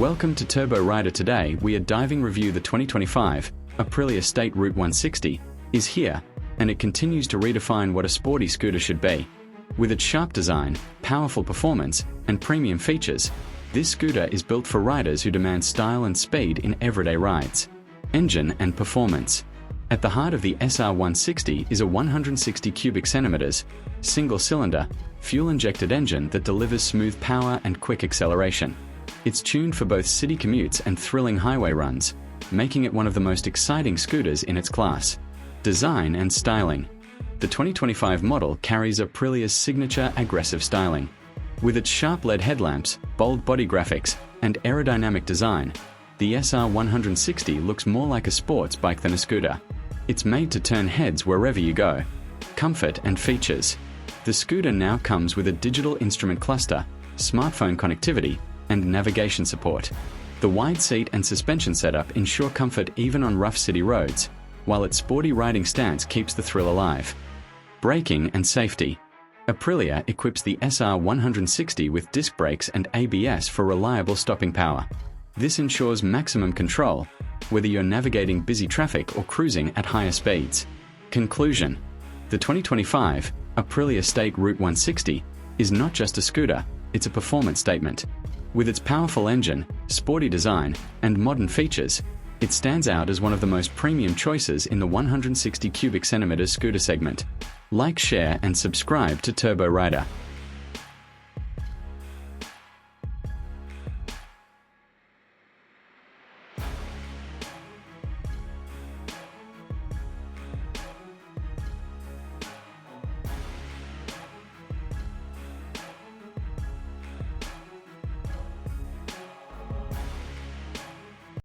Welcome to Turbo Rider. Today we are diving review the 2025 Aprilia SR Route 160 is here, and it continues to redefine what a sporty scooter should be. With its sharp design, powerful performance, and premium features, this scooter is built for riders who demand style and speed in everyday rides. Engine and performance. At the heart of the SR 160 is a 160 cubic centimeters, single-cylinder, fuel-injected engine that delivers smooth power and quick acceleration. It's tuned for both city commutes and thrilling highway runs, making it one of the most exciting scooters in its class. Design and styling. The 2025 model carries Aprilia's signature aggressive styling. With its sharp LED headlamps, bold body graphics, and aerodynamic design, the SR 160 looks more like a sports bike than a scooter. It's made to turn heads wherever you go. Comfort and features. The scooter now comes with a digital instrument cluster, smartphone connectivity, and navigation support. The wide seat and suspension setup ensure comfort even on rough city roads, while its sporty riding stance keeps the thrill alive. Braking and safety. Aprilia equips the SR 160 with disc brakes and ABS for reliable stopping power. This ensures maximum control, whether you're navigating busy traffic or cruising at higher speeds. Conclusion. The 2025 Aprilia SR Route 160 is not just a scooter, it's a performance statement. With its powerful engine, sporty design, and modern features, it stands out as one of the most premium choices in the 160 cubic centimeters scooter segment. Like, share, and subscribe to Turbo Rider.